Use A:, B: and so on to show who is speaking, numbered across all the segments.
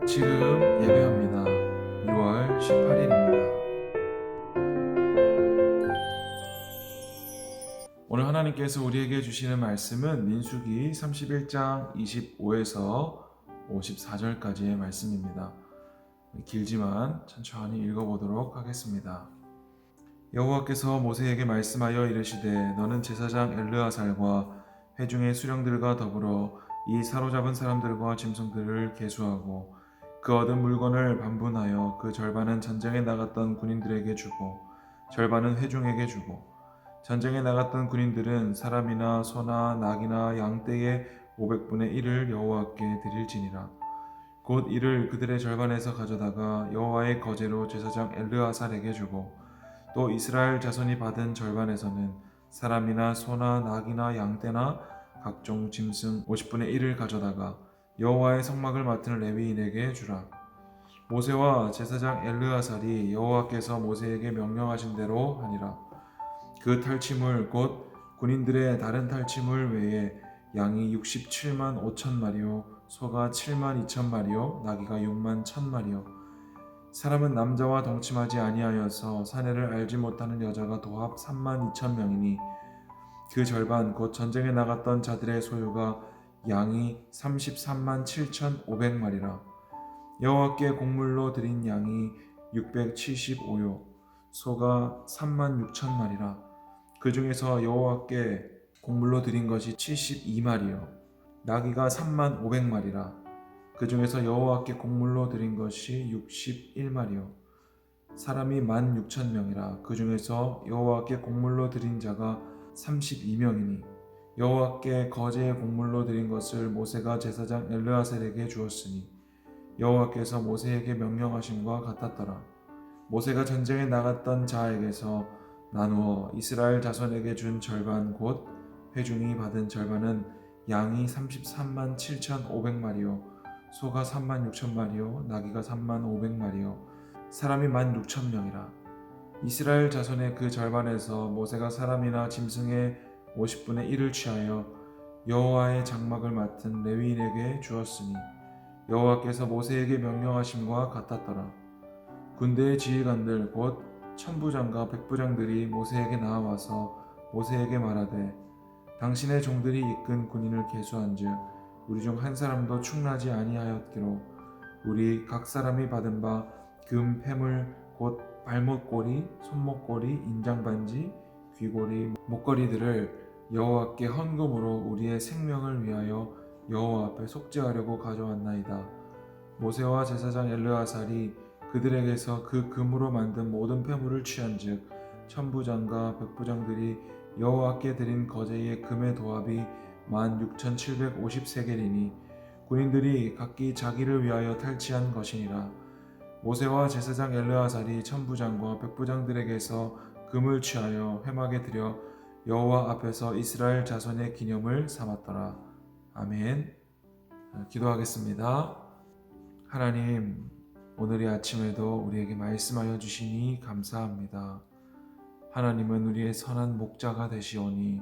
A: 지금 예배합니다. 6월 18일입니다. 오늘 하나님께서 우리에게 주시는 말씀은 민수기 31장 25에서 54절까지의 말씀입니다. 길지만 천천히 읽어보도록 하겠습니다. 여호와께서 모세에게 말씀하여 이르시되 너는 제사장 엘르아살과 회중의 수령들과 더불어 이 사로잡은 사람들과 짐승들을 계수하고 그 얻은 물건을 반분하여 그 절반은 전쟁에 나갔던 군인들에게 주고 절반은 회중에게 주고 전쟁에 나갔던 군인들은 사람이나 소나 낙이나 양떼의 500분의 1을 여호와께 드릴지니라. 곧 이를 그들의 절반에서 가져다가 여호와의 거제로 제사장 엘르아살에게 주고 또 이스라엘 자손이 받은 절반에서는 사람이나 소나 낙이나 양떼나 각종 짐승 50분의 1을 가져다가 여호와의 성막을 맡은 레위인에게 주라. 모세와 제사장 엘르아살이 여호와께서 모세에게 명령하신 대로 하니라. 그 탈취물 곧 군인들의 다른 탈취물 외에 양이 67만 5천 마리요 소가 7만 2천 마리요 나귀가 6만 1천 마리요 사람은 남자와 동침하지 아니하여서 사내를 알지 못하는 여자가 도합 3만 2천 명이니 그 절반 곧 전쟁에 나갔던 자들의 소유가 양이 33만 7천 5백마리라. 여호와께 곡물로 드린 양이 675요 소가 3만 6천 마리라. 그 중에서 여호와께 곡물로 드린 것이 72마리요 나귀가 3만 5백마리라. 그 중에서 여호와께 곡물로 드린 것이 61마리요 사람이 16,000명이라. 그 중에서 여호와께 곡물로 드린 자가 32명이니 여호와께 거제의 곡물로 드린 것을 모세가 제사장 엘르아살에게 주었으니 여호와께서 모세에게 명령하심과 같았더라. 모세가 전쟁에 나갔던 자에게서 나누어 이스라엘 자손에게 준 절반 곧 회중이 받은 절반은 양이 33만 7,500마리요 소가 3만 6천 마리요 나귀가 3만 500마리요 사람이 16,000명이라. 이스라엘 자손의 그 절반에서 모세가 사람이나 짐승의 50분의 1을 취하여 여호와의 장막을 맡은 레위인에게 주었으니 여호와께서 모세에게 명령하심과 같았더라. 군대의 지휘관들 곧 천부장과 백부장들이 모세에게 나와서 모세에게 말하되 당신의 종들이 이끈 군인을 계수한즉 우리 중 한 사람도 충나지 아니하였기로 우리 각 사람이 받은 바 금 패물 곧 발목고리, 손목고리, 인장반지, 귀고리, 목걸이들을 여호와께 헌금으로 우리의 생명을 위하여 여호와 앞에 속죄하려고 가져왔나이다. 모세와 제사장 엘르아살이 그들에게서 그 금으로 만든 모든 패물을 취한즉 천부장과 백부장들이 여호와께 드린 거제의 금의 도합이 16,750세겔이니 군인들이 각기 자기를 위하여 탈취한 것이니라. 모세와 제사장 엘르아살이 천부장과 백부장들에게서 금을 취하여 회막에 들여 여호와 앞에서 이스라엘 자손의 기념을 삼았더라. 아멘. 기도하겠습니다. 하나님, 오늘 이 아침에도 우리에게 말씀하여 주시니 감사합니다. 하나님은 우리의 선한 목자가 되시오니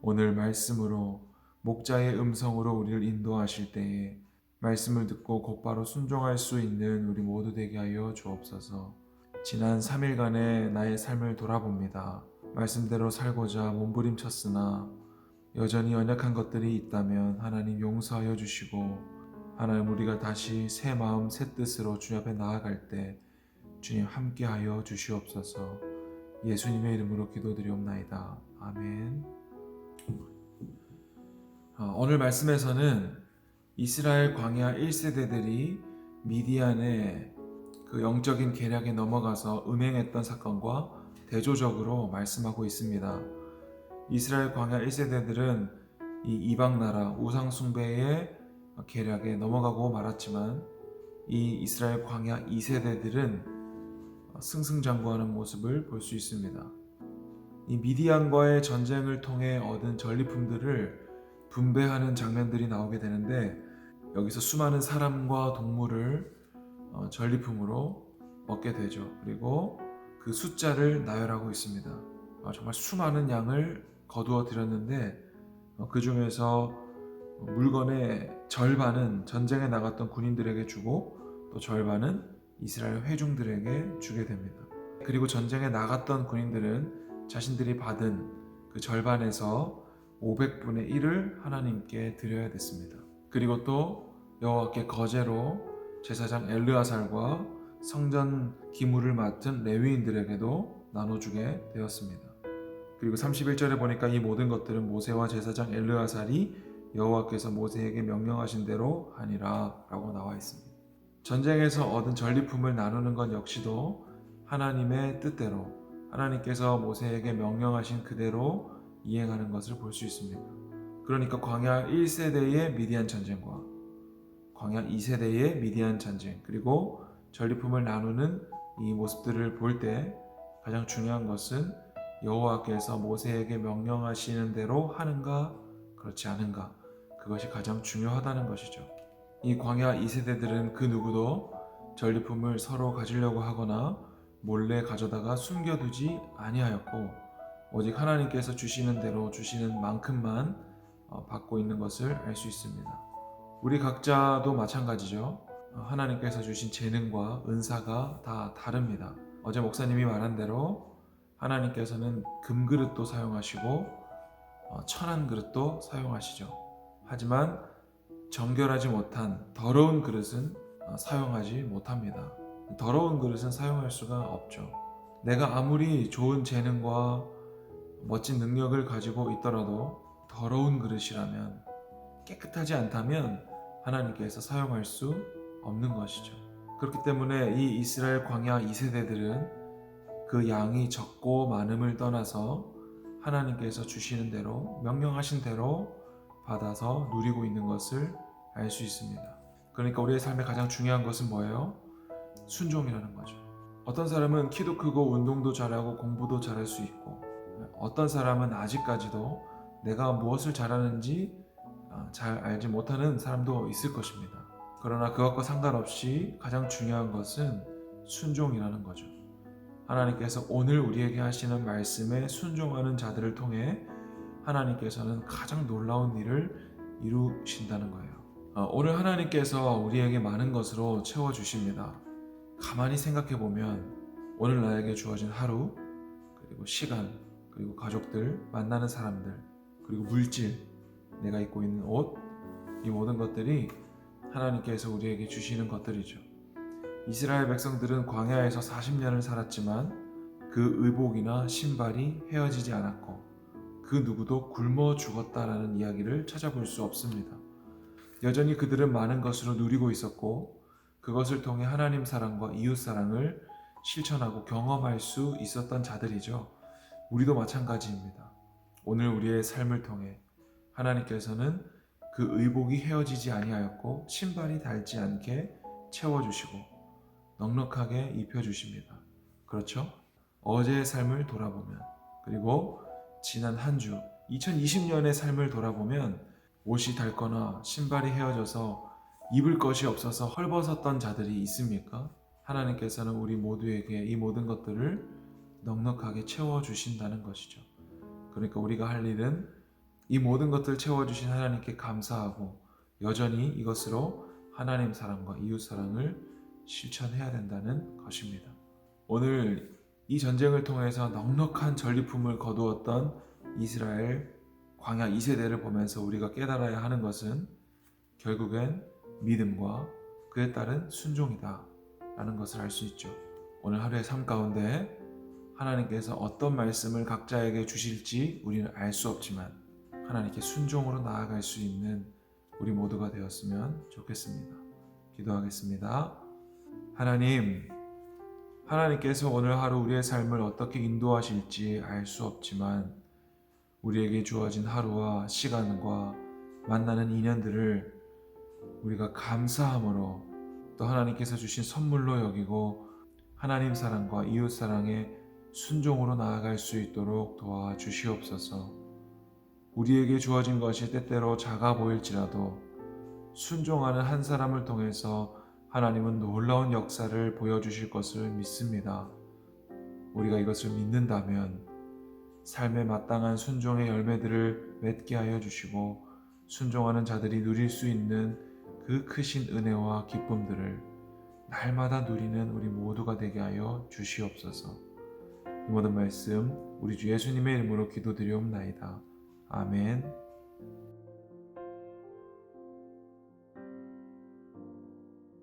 A: 오늘 말씀으로 목자의 음성으로 우리를 인도하실 때에 말씀을 듣고 곧바로 순종할 수 있는 우리 모두 되게 하여 주옵소서. 지난 3일간의 나의 삶을 돌아봅니다. 말씀대로 살고자 몸부림쳤으나 여전히 연약한 것들이 있다면 하나님 용서하여 주시고 하나님 우리가 다시 새 마음 새 뜻으로 주님 앞에 나아갈 때 주님 함께하여 주시옵소서. 예수님의 이름으로 기도드리옵나이다. 아멘. 오늘 말씀에서는 이스라엘 광야 1세대들이 미디안의 그 영적인 계략에 넘어가서 음행했던 사건과 대조적으로 말씀하고 있습니다. 이스라엘 광야 1세대들은 이 이방 나라 우상 숭배의 계략에 넘어가고 말았지만 이 이스라엘 광야 2세대들은 승승장구하는 모습을 볼 수 있습니다. 이 미디안과의 전쟁을 통해 얻은 전리품들을 분배하는 장면들이 나오게 되는데 여기서 수많은 사람과 동물을 전리품으로 얻게 되죠. 그리고 그 숫자를 나열하고 있습니다. 정말 수많은 양을 거두어 드렸는데 그 중에서 물건의 절반은 전쟁에 나갔던 군인들에게 주고 또 절반은 이스라엘 회중들에게 주게 됩니다. 그리고 전쟁에 나갔던 군인들은 자신들이 받은 그 절반에서 500분의 1을 하나님께 드려야 됐습니다. 그리고 또 여호와께 거제로 제사장 엘르아살과 성전 기물을 맡은 레위인들에게도 나눠주게 되었습니다. 그리고 31절에 보니까 이 모든 것들은 모세와 제사장 엘르아살이 여호와께서 모세에게 명령하신 대로 하니라 라고 나와 있습니다. 전쟁에서 얻은 전리품을 나누는 것 역시도 하나님의 뜻대로 하나님께서 모세에게 명령하신 그대로 이행하는 것을 볼 수 있습니다. 그러니까 광야 1세대의 미디안 전쟁과 광야 2세대의 미디안 전쟁, 그리고 전리품을 나누는 이 모습들을 볼 때 가장 중요한 것은 여호와께서 모세에게 명령하시는 대로 하는가 그렇지 않은가, 그것이 가장 중요하다는 것이죠. 이 광야 2세대들은 그 누구도 전리품을 서로 가지려고 하거나 몰래 가져다가 숨겨두지 아니하였고 오직 하나님께서 주시는 대로 주시는 만큼만 받고 있는 것을 알 수 있습니다. 우리 각자도 마찬가지죠. 하나님께서 주신 재능과 은사가 다 다릅니다. 어제 목사님이 말한 대로 하나님께서는 금그릇도 사용하시고 천한 그릇도 사용하시죠. 하지만 정결하지 못한 더러운 그릇은 사용하지 못합니다. 더러운 그릇은 사용할 수가 없죠. 내가 아무리 좋은 재능과 멋진 능력을 가지고 있더라도 더러운 그릇이라면, 깨끗하지 않다면 하나님께서 사용할 수 없는 것이죠. 그렇기 때문에 이 이스라엘 광야 2세대들은 그 양이 적고 많음을 떠나서 하나님께서 주시는 대로 명령하신 대로 받아서 누리고 있는 것을 알 수 있습니다. 그러니까 우리의 삶에 가장 중요한 것은 뭐예요? 순종이라는 거죠. 어떤 사람은 키도 크고 운동도 잘하고 공부도 잘할 수 있고, 어떤 사람은 아직까지도 내가 무엇을 잘하는지 잘 알지 못하는 사람도 있을 것입니다. 그러나 그것과 상관없이 가장 중요한 것은 순종이라는 거죠. 하나님께서 오늘 우리에게 하시는 말씀에 순종하는 자들을 통해 하나님께서는 가장 놀라운 일을 이루신다는 거예요. 오늘 하나님께서 우리에게 많은 것으로 채워주십니다. 가만히 생각해 보면 오늘 나에게 주어진 하루, 그리고 시간, 그리고 가족들, 만나는 사람들, 그리고 물질, 내가 입고 있는 옷, 이 모든 것들이 하나님께서 우리에게 주시는 것들이죠. 이스라엘 백성들은 광야에서 40년을 살았지만 그 의복이나 신발이 헤어지지 않았고 그 누구도 굶어 죽었다라는 이야기를 찾아볼 수 없습니다. 여전히 그들은 많은 것으로 누리고 있었고 그것을 통해 하나님 사랑과 이웃 사랑을 실천하고 경험할 수 있었던 자들이죠. 우리도 마찬가지입니다. 오늘 우리의 삶을 통해 하나님께서는 그 의복이 헤어지지 아니하였고 신발이 닳지 않게 채워주시고 넉넉하게 입혀주십니다. 그렇죠? 어제의 삶을 돌아보면, 그리고 지난 한 주 2020년의 삶을 돌아보면 옷이 닳거나 신발이 헤어져서 입을 것이 없어서 헐벗었던 자들이 있습니까? 하나님께서는 우리 모두에게 이 모든 것들을 넉넉하게 채워주신다는 것이죠. 그러니까 우리가 할 일은 이 모든 것들을 채워주신 하나님께 감사하고 여전히 이것으로 하나님 사랑과 이웃 사랑을 실천해야 된다는 것입니다. 오늘 이 전쟁을 통해서 넉넉한 전리품을 거두었던 이스라엘 광야 2세대를 보면서 우리가 깨달아야 하는 것은 결국엔 믿음과 그에 따른 순종이다 라는 것을 알 수 있죠. 오늘 하루의 삶 가운데 하나님께서 어떤 말씀을 각자에게 주실지 우리는 알 수 없지만 하나님께 순종으로 나아갈 수 있는 우리 모두가 되었으면 좋겠습니다. 기도하겠습니다. 하나님께서 오늘 하루 우리의 삶을 어떻게 인도하실지 알 수 없지만 우리에게 주어진 하루와 시간과 만나는 인연들을 우리가 감사함으로 또 하나님께서 주신 선물로 여기고 하나님 사랑과 이웃 사랑에 순종으로 나아갈 수 있도록 도와주시옵소서. 우리에게 주어진 것이 때때로 작아 보일지라도 순종하는 한 사람을 통해서 하나님은 놀라운 역사를 보여주실 것을 믿습니다. 우리가 이것을 믿는다면 삶에 마땅한 순종의 열매들을 맺게 하여 주시고 순종하는 자들이 누릴 수 있는 그 크신 은혜와 기쁨들을 날마다 누리는 우리 모두가 되게 하여 주시옵소서. 이 모든 말씀 우리 주 예수님의 이름으로 기도드리옵나이다. 아멘.